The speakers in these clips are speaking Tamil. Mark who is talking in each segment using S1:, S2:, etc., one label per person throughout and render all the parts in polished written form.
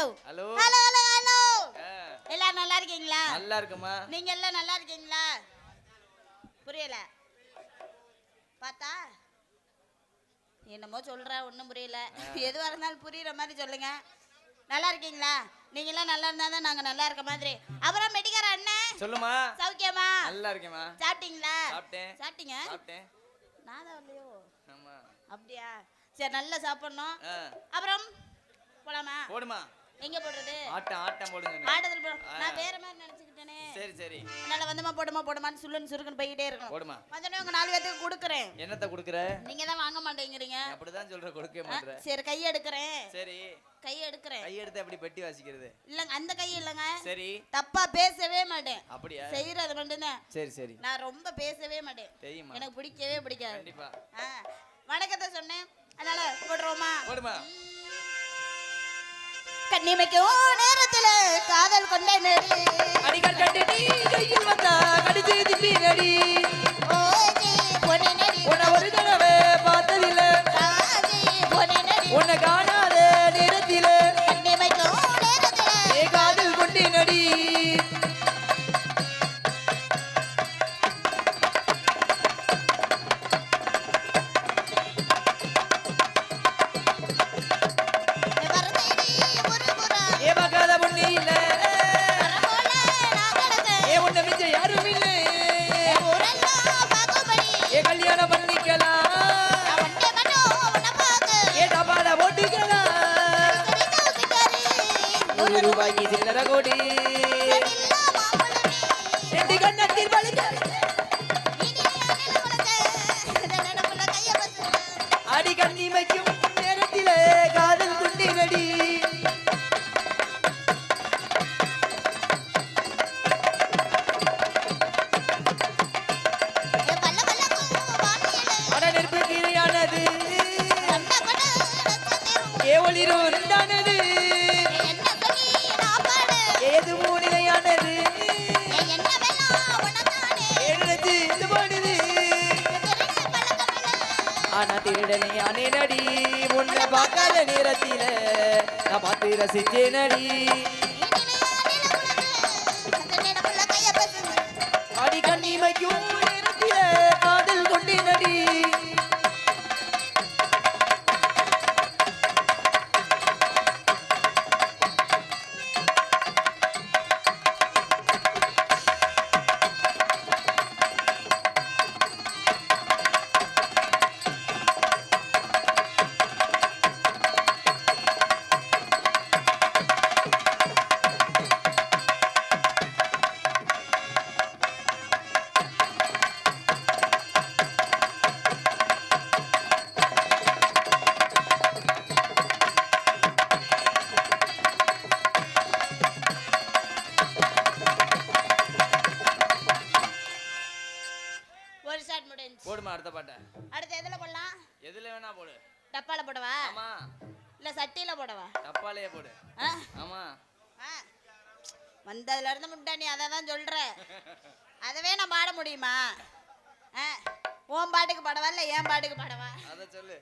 S1: Hello
S2: hello
S1: hello hello hello எல்லாரும் நல்லா இருக்கீங்களா?
S2: நல்லா இருக்குமா.
S1: நீங்க எல்லாம் நல்லா இருக்கீங்களா? புரியல பார்த்தா என்னமோ சொல்ற ஒன்றும் புரியல. எதுவாக இருந்தாலும் புரியுற மாதிரி சொல்லுங்க. நல்லா இருக்கீங்களா? நீங்க எல்லாம் நல்லா இருந்தா தான் நாங்க நல்லா இருக்க மாதிரி. அப்புறம் மெடிக்கார அண்ணன்
S2: சொல்லுமா.
S1: சௌக்கியமா?
S2: நல்லா இருக்கேமா.
S1: சாப்பிட்டீங்களா?
S2: சாப்பிட்டேன்.
S1: சாப்பிட்டீங்க?
S2: சாப்பிட்டேன்.
S1: நான் தான் வரலையோ?
S2: ஆமா.
S1: அப்படியா? சரி நல்லா சாப்பிடணும். அப்புறம் போலாமா?
S2: போடுமா.
S1: எங்க போடுறது?
S2: ஆட்டம் ஆட்டம் போடுங்க.
S1: ஆட்டத்துல போ. நான் வேற மாதிரி நினைச்சுக்கிட்டேனே.
S2: சரி சரி.
S1: அதனால வந்துமா போடுமான்னு சுள்ளுன்னு சுருக்குன்னு போயிட்டே இருக்கணும்.
S2: போடுமா.
S1: வந்தனே உங்க 4 பேத்துக்கு கொடுக்குறேன்.
S2: என்னத்த கொடுக்குற?
S1: நீங்க தான் வாங்க மாட்டேங்கிறீங்க.
S2: அப்படிதான் சொல்ற, கொடுக்க மாட்டற.
S1: சரி கை எடுக்கிறேன்.
S2: சரி
S1: கை எடுக்கிறேன்.
S2: கை எடுத்து எப்படி பெட்டி வாசிக்கிறது?
S1: இல்லங்க அந்த கை இல்லங்க.
S2: சரி.
S1: தப்பா பேசவே மாட்டேன்.
S2: அப்படியா?
S1: செய்யறது மட்டும்தான்.
S2: சரி சரி.
S1: நான் ரொம்ப பேசவே மாட்டேன்.
S2: தெரியுமா?
S1: எனக்கு பிடிக்கவே பிடிக்காது.
S2: கண்டிப்பா.
S1: வணக்கத்தை சொன்னேன். அதனால போடுறோமா?
S2: போடுமா.
S1: கண்ணிமைக்கும் நேரத்துல காதல் கொண்ட நெறி
S2: அடிகள் கட்டிட்டு கையில் வந்தா கடிச்சு திப்பி நடி.
S1: ஓஜி பொன்னி நெறி
S2: உன்னை ஒரு தடவை பார்த்ததில்லை.
S1: ராஜி பொன்னி நெறி
S2: உன்னை காணாத நேரத்தில
S1: கண்ணிமைக்கும் நேரத்துல
S2: காதல் கொண்டு நடி. ரூபாய்க்கு சில்லற கோடி ரெண்டு கண்ணத்தில் பழுக்க அடி கண்ணிமைக்கும் நேரத்திலே காதல் குண்டி நடி. அட நெருப்பு கீரையானது ஏவலிரும் ரெண்டானது ஏது மூணிலையானது எழுது இது பண்ணுது. ஆனா திருடனை அணை நடி உன்னை பார்க்காத நேரத்தில நான் பார்த்து ரசிச்சே நடி. அடி கண்ணிமைக்கும் நேரத்தில காதல் கொண்டு நடி. போடுமா அடுத்த பாட்ட.
S1: அடுத்து எதுல போடலாம்?
S2: எதுல வேணா போடு.
S1: டப்பால போடவா?
S2: ஆமா.
S1: இல்ல சட்டில போடவா?
S2: டப்பாலயே போடு. ஆமா.
S1: வந்ததுல இருந்து முட்டை நீ அதை தான் சொல்ற. அதவே நான் பாட முடியுமா? உன் பாட்டுக்கு பாடவா இல்ல என் பாட்டுக்கு பாடவா?
S2: அத சொல்லு.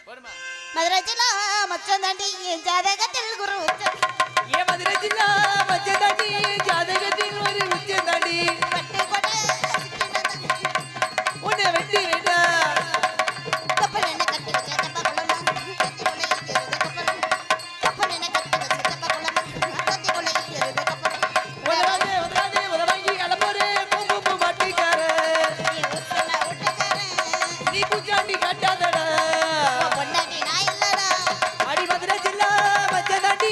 S2: போடுமா.
S1: மதுரை ஜில்லா மச்சம் தாண்டி ஜாதகத்தில் குரு
S2: ஏ மதுரை ஜில்லா மச்சம் தாண்டி ஜாதகத்தில் ஒரு உச்சம் தாண்டி
S1: பட்டு கொடு
S2: உன்னை வெட்டி வேண்டா
S1: கப்பல் என்ன கட்டி வச்ச தப்பா குளமா கத்தி கொலை ஏறுது கப்பல் கப்பல் என்ன கட்டி வச்ச தப்பா குளமா கத்தி கொலை ஏறுது கப்பல்
S2: உதவாங்கி அலப்போரே பூம்பு மாட்டிக்கார
S1: நீ ஊத்துன ஊட்டக்கார
S2: நீ குச்சாண்டி காட்டாதடா
S1: பொண்டாட்டி நான் இல்லடா.
S2: அடி மதுரை ஜில்லா மச்சம் தாண்டி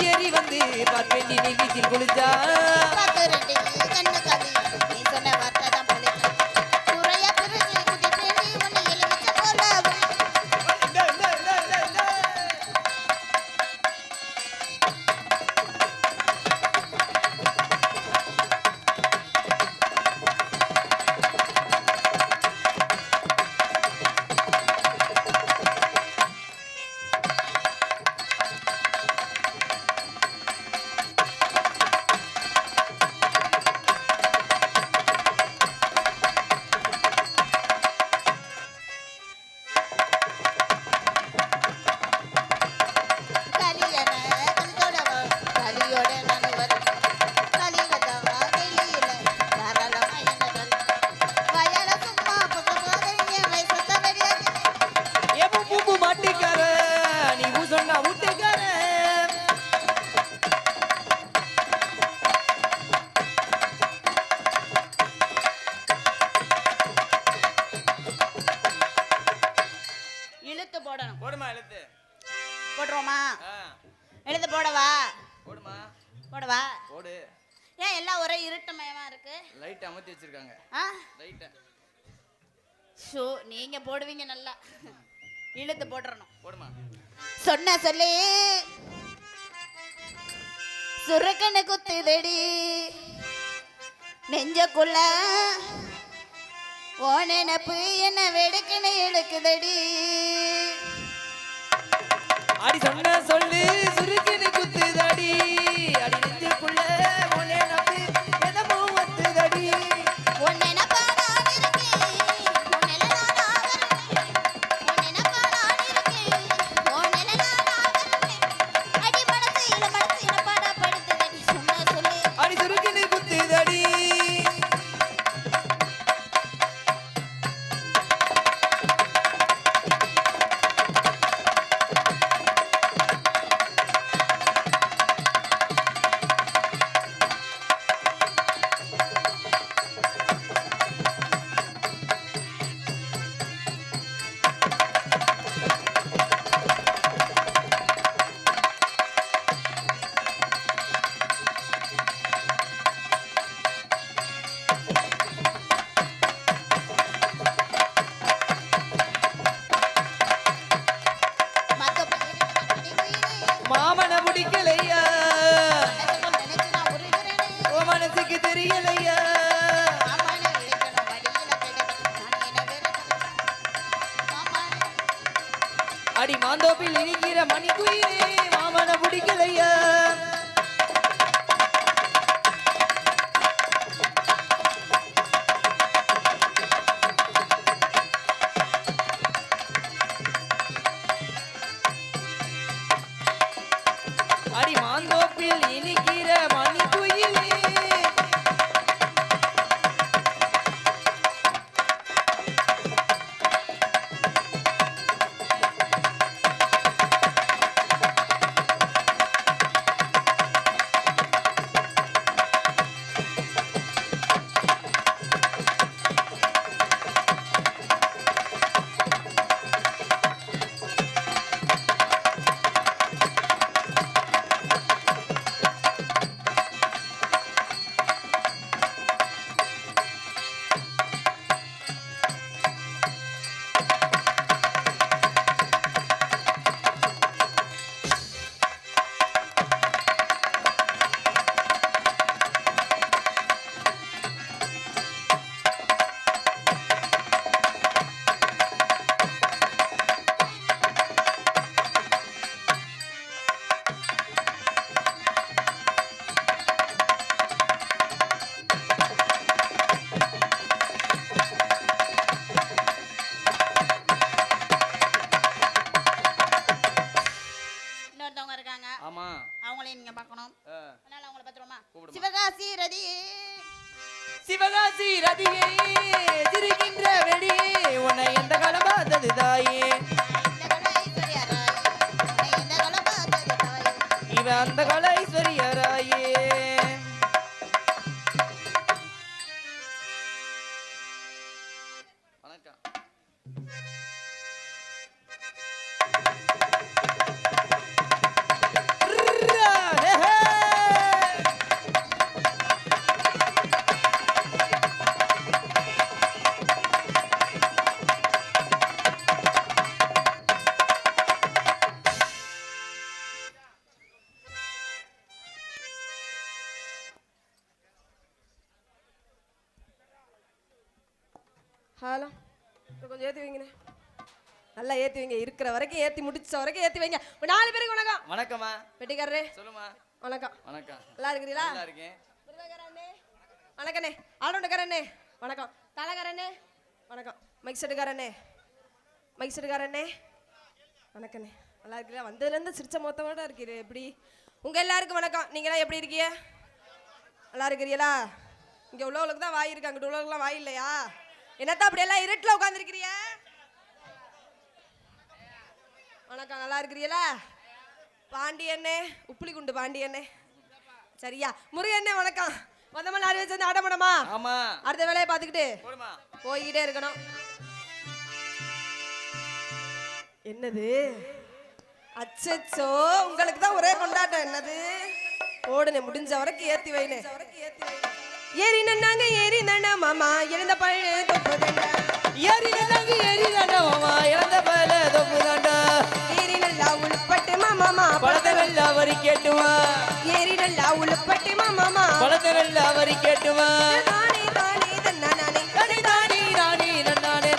S2: ஏறி வந்து பார்ப்பேன் நீ நீங்கில் குளிச்சா
S1: கண்ணு கவி நீ சொன்ன வார்த்தை தான் பழிக்க குறையா பிரிச்சு குதித்து நீ உன்னை எலுமிச்ச போல போட்டுருவோமா?
S2: ஆ,
S1: எழுந்து போடவா?
S2: போடுமா
S1: போடவா?
S2: போடு.
S1: ஏன் எல்லாம் ஒரே இருட்டுமயமா இருக்கு?
S2: லைட் அமர்த்தி வச்சிருக்காங்க.
S1: ஆ
S2: லைட்டை
S1: ஷோ நீங்க போடுவீங்க நல்லா. இழுத்து போட்டுறணும்.
S2: போடுமா.
S1: சொன்ன சொல்லி சுருக்கன்னு குத்துதடி நெஞ்சக்குள்ள ஓ நினப்பு என்ன வெடுக்குன்னு இழுக்குதடி.
S2: அடி சொன்ன சொல்லு சுருக்கினு குத்துதடி. அடி நெஞ்சுக்குள்ள உன்னை நம்பி என்னமோ வத்துதடி.
S1: உன் நினப்பா நான் இருக்கேன், உன் நிழலா நான் வருவேன். உன் நினப்பா நான் இருக்கேன், உன் நிழலா நான் வருவேன். அடி மனசு இனப்பாடா படுத்துதடி. சொன்ன சொல்லு
S2: அடி சுருக்கினு குத்துதடி.
S1: மத்த பையன்
S2: மாமனை பிடிக்கலையா,
S1: நினைச்சு நான் உருகிறேனே.
S2: உன் மனசுக்கு தெரியலையா.
S1: மாமானே இழுக்கணும் வடியில கிடக்கு நான் என்ன வெறுக்கணும். மாமானே
S2: அடி மாந்தோப்பில் இனிக்கிற மணி குயிலே மாமனை பிடிக்கலையா. அடி மாந்தோப்பில் இனிக்கிற மணி குயிலே.
S1: இன்னொருத்தவங்க இருக்காங்க,
S2: ஆமா.
S1: அவங்களையும் நீங்க பார்க்கணும்.
S2: ஆ,
S1: அதனால அவங்கள பார்த்துருவோமா?
S2: கூப்பிடுமா.
S1: சிவகாசி ரதி
S2: சிவகாசி ரதியே சிரிக்கின்ற வெடியே உன்னை எந்த காலம் பார்த்தது தாயே.
S1: இந்த கலை ஐஸ்வர்யராய் உன்னை இந்த கலை பார்த்தது தாய்.
S2: இவன் அந்த கால ஐஸ்வர்யராயே. வணக்கம்.
S3: ஹலோ கொஞ்சம் ஏற்றி வைங்கண்ணே. நல்லா ஏற்றி வைங்க, இருக்கிற வரைக்கும் ஏற்றி முடிச்ச வரைக்கும் ஏற்றி வைங்க. ஒரு 4 பேருக்கு வணக்கம்.
S2: வணக்கம்மா.
S3: பெட்டிக்காரரே
S2: சொல்லுமா.
S3: வணக்கம்.
S2: வணக்கம்.
S3: நல்லா இருக்கிறீங்களா?
S2: நல்லா இருக்கேன்.
S3: மிருதகாரண்ணே வணக்கண்ணே. ஆளுண்டக்காரண்ணே வணக்கம். தலைக்காரண்ணே வணக்கம். மைக் செட்டுக்காரண்ணே மைக் செட்டுக்காரண்ணே வணக்கண்ணே. நல்லா இருக்கிறீங்களா? வந்ததுலேருந்து சிரிச்ச மொத்தமாக இருக்கிறீ. எப்படி உங்கள் எல்லாருக்கும் வணக்கம். நீங்களாம் எப்படி இருக்கீங்க? நல்லா இருக்கிறீங்களா? இங்கே உள்ளவங்களுக்கு தான் வாய் இருக்கு, அங்கிட்டு உள்ளவங்களுக்குலாம் வாய் இல்லையா? என்னத்தான் அப்படியெல்லாம் இருட்டில் உட்காந்துருக்கிறீங்க? வணக்கம். நல்லா இருக்கிறீங்களா? பாண்டியண்ணே உப்புளிக்குண்டு பாண்டியண்ணே சரியா? முருகண்ணே வணக்கம். மொத்தமா 4 பேர் சேர்ந்து ஆடமாடமா?
S2: ஆமா.
S3: அடுத்த வேலையை பார்த்துக்கிட்டு
S2: போடுமா.
S3: போய்கிட்டே இருக்கணும். என்னது அச்சச்சோ உங்களுக்கு தான் ஒரே கொண்டாட்டம் என்னது ஓடுனே முடிஞ்ச வரைக்கும் ஏத்தி வைனே ஏறி நன்னாங்க ஏறி நன்னா மாமா எழுந்த பழ தொப்பு தண்டா
S2: ஏறி நன்னாங்க ஏறி நன்னா மாமா எழுந்த பழ தொப்பு தண்டா
S3: ஏறி நல்லா உள்பட்டு மாமா
S2: பழத்தை நல்லா வரி கேட்டுமா
S3: ஏறி நல்லா உள்பட்டு மாமா
S2: பழத்தை நல்லா வரி கேட்டுமா
S3: தானே தானே தன்னானே
S2: தானே தானே ராணி நன்னானே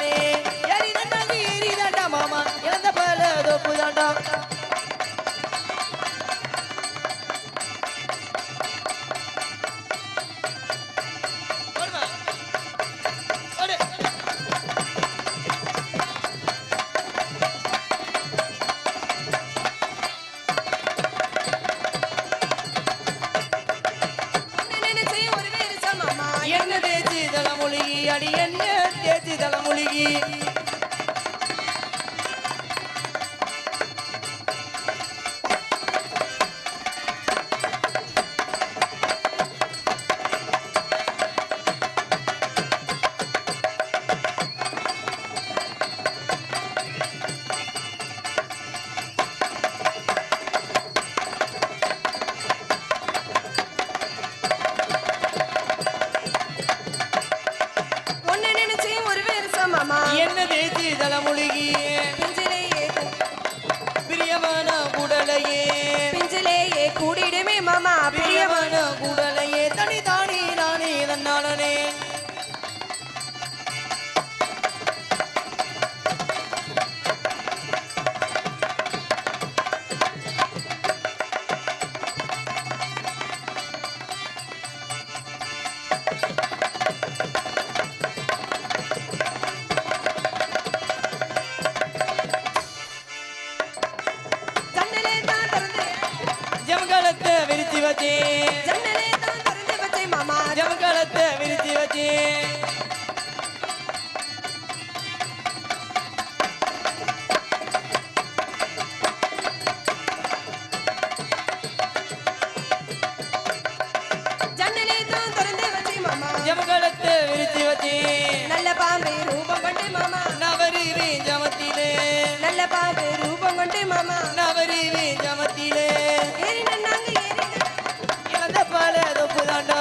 S2: ஏறி நன்னாங்க ஏறி நன்னா மாமா எழுந்த பழ தொப்பு தண்டா என்ன தேச்சி தலைமொழிகி அடி என்ன தேச்சி தலைமொழிகி என்ன தேச்சி தலைமொழிகி பிரியமான குடலையே
S3: பிஞ்சிலேயே கூடிடுமே மாமா
S2: பிரியமான குடலையே தனி தானி நானே தன்னானே ஜமகாலத்தை விரிச்சி வச்சே
S3: ஜன்னலே தான் திறந்து வச்சே மாமா
S2: ஜமகாலத்தை விரிச்சி வச்சே
S3: ஜன்னலே தான் திறந்து வச்சே மாமா
S2: ஜமகாலத்தை விரிச்சி வச்சே
S3: நல்ல பாம்பே ரூபம் கொண்டே மாமா
S2: நவரிவே ஜமத்திலே
S3: நல்ல பாம்பே ரூபம் கொண்டே மாமா
S2: நவரிவே ஜமத்திலே
S3: ஏறி நன்னாங்க ஏறி
S2: இழந்த பால தொப்பு தாண்டா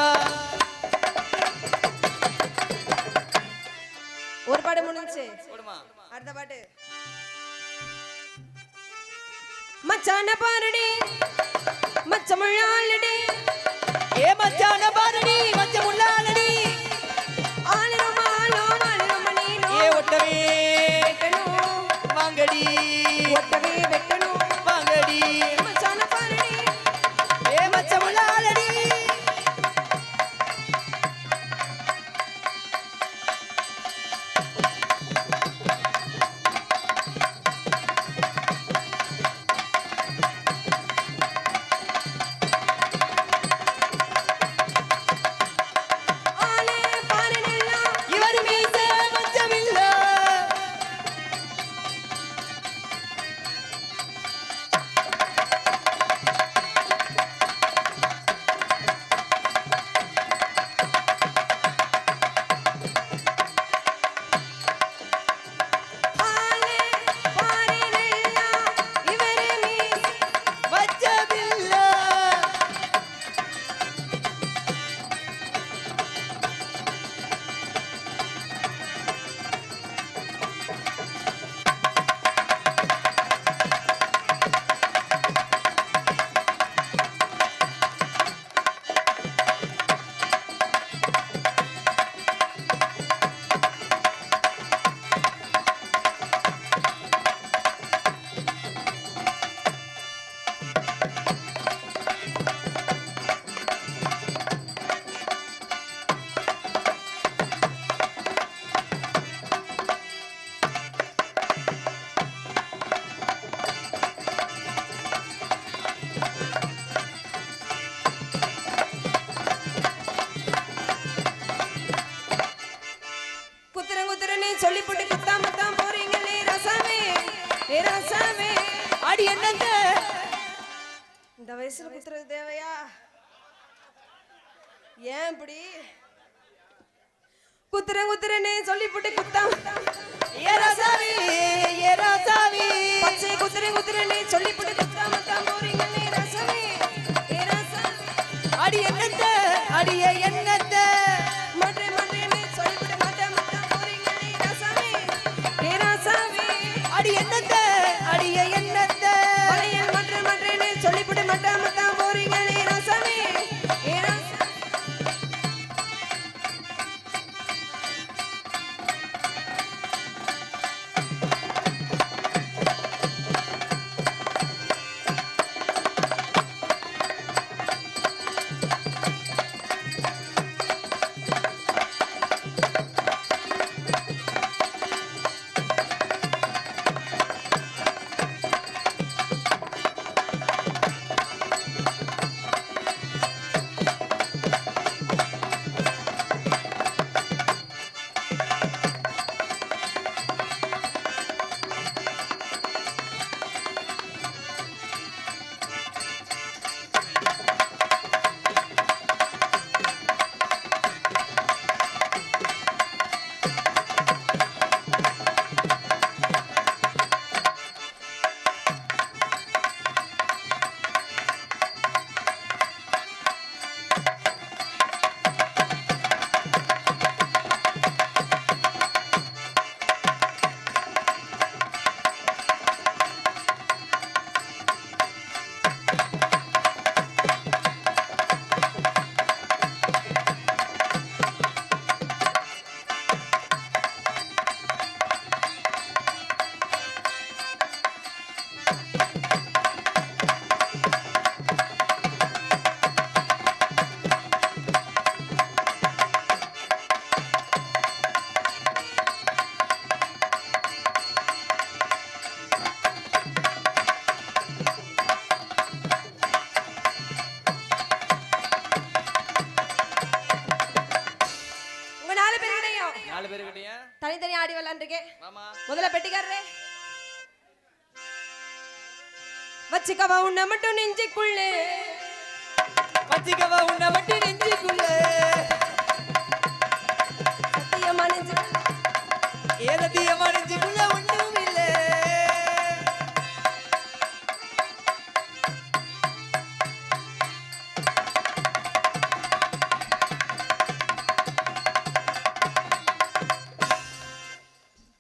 S3: ஒரு பாட்டு முடிஞ்சு
S2: போடுமா
S3: அடுத்த பாட்டு மச்சான பாருடி மச்சமுள்ளாலடி
S2: ஏ மச்சான பாருடி மச்ச முள்ளாலடி
S3: ஆலிரும் ஆலிரும் மணினோ
S2: ஏ ஒட்டவே
S3: வெட்டணும்
S2: வாங்கடி
S3: ஒட்டவே வெட்டணும்
S2: வாங்கடி
S3: மச்சான பாருடி
S2: ஏ மச்ச முள்ளாலடி
S3: ஆலே பாருனெல்லா
S2: இவர் மீச மச்சமில்ல
S3: ஆலே பாருனெல்லா இவரே மீஸ்
S2: மச்சமில்ல
S3: குத்துறன்னு சொல்லி போட்டு குத்தாம தான் போறீங்களே ரசமே ஏ ரசமே
S2: அடி என்னங்க
S3: இந்த வயசுல குத்துறது தேவையா ஏன் இப்படி குத்துறன்னு சொல்லி போட்டு குத்தாம
S2: ஏ ராசாவி
S3: பச்சை குத்துற குதிரனே சொல்லிப்புட்டு குத்தாமத்தான் போறீங்களே ரசமே ஏ ரசா
S2: அடி என்னத்த அடிய என்னத்த
S3: மட்ரே மட்ரேனே சொல்லிப்புட்டு மத்தாமத்தான் போறீங்களே ரசமே ஏ ரசமே
S2: அடி என்னத்த அடிய என்னத்த
S3: வளையல் மட்ரே மட்ரேனே சொல்லிப்புட்டு மத்தாமத்தான் போறீங்களே ரசமே ஏ ரசா
S2: நாலு பேரு கிட்டயா
S3: தனித்தனி ஆடி விளையாண்டுருக்கேன்
S2: ஆமா
S3: முதல்ல பெட்டிக்காரரே வச்சுக்கவா உன்னை மட்டும் நெஞ்சுக்குள்ளே
S2: வச்சுக்கவா உன்னை மட்டும் நெஞ்சுக்குள்ள
S3: சத்தியமா நெஞ்சு
S2: ஏதத்தியமா நெஞ்சுக்குள்ள ஒண்ணும் இல்ல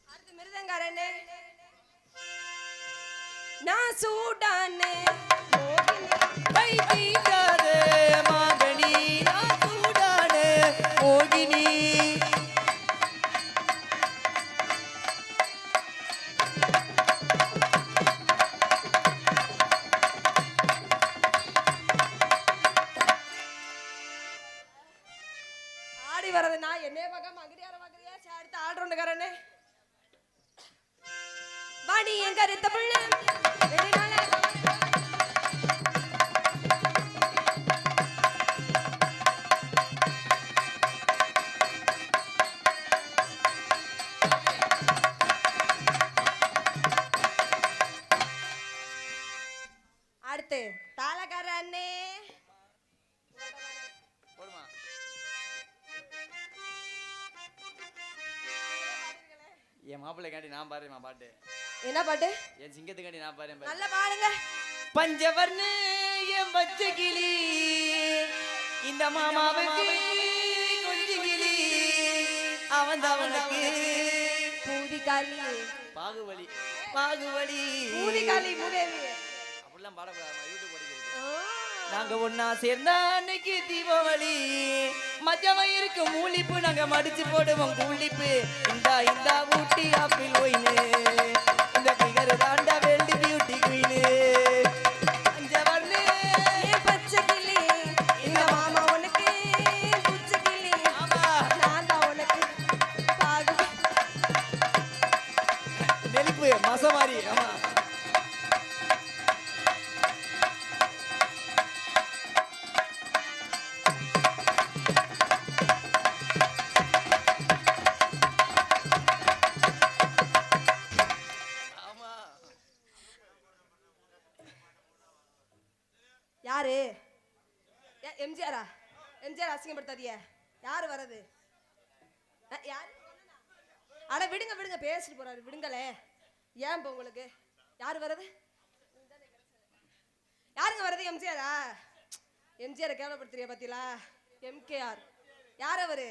S3: அடுத்து மிருதங்காரனே நான் சூடானே
S2: கை தீண்டாத மாங்கனி நான் சூடான மோகினி
S3: ஆடி வர்றது நான் என்னைய பார்க்காம அங்கிரியார பார்க்கறியா சரி அடுத்து ஆல்ரவுண்டுக்காரனே வாடி என் கருத்த புள்ள ரெண்டு நாளா அடுத்து தாளக்காரனே
S2: போடுமா என் மாப்பிள்ளைக்காண்டி நான் பாடுறேன் பாட்டு
S3: என்ன பாட்டு
S2: என் சிங்கத்துக்காண்டி நான் பாடுறேன்
S3: நல்லா பாடுங்க
S2: பஞ்சவர்ண என் பச்சை கிளி இந்த மாமாவுக்கு கொஞ்சி கிளி அவன் அவனுக்கு
S3: பூதிகாலி
S2: பாகுபலி பாகுபலி
S3: பூதிகாலி மூதேவி
S2: அப்படிலாம் பாடக்கூடாது யூடியூப் படிக்கிறது நாங்க ஒன்னா சேர்ந்தா அன்னைக்கு தீபாவளி மஜமா இருக்கு மூலிப்பு நாங்க மடிச்சு போடுவோம் கூலிப்பு இந்தா இந்தா ஊட்டி ஆப்பிள் ஒயினு இந்த பிகர் தாண்டா வேல்டு பியூட்டி குயினு பஞ்சவர்ண
S3: ஏன் பச்சை கிளி இந்த மாமா உனக்கு புச்சை கிளி
S2: ஆமா
S3: நான் தான் உனக்கு பாகு
S2: நெருப்பு மசமாரி ஆமா
S3: யாரு எம்ஜிஆரா எம்ஜிஆர் அசிங்கப்படுத்தாதிய யாரு வர்றது யாரு அட விடுங்க விடுங்க பேசிட்டு போறாரு விடுங்களே ஏன் இப்போ உங்களுக்கு யாரு வர்றது எம்ஜிஆரா? எம்ஜிஆரை கேவலப்படுத்துறியா பாத்தீங்களா? எம்கேஆர் யார் அவரு?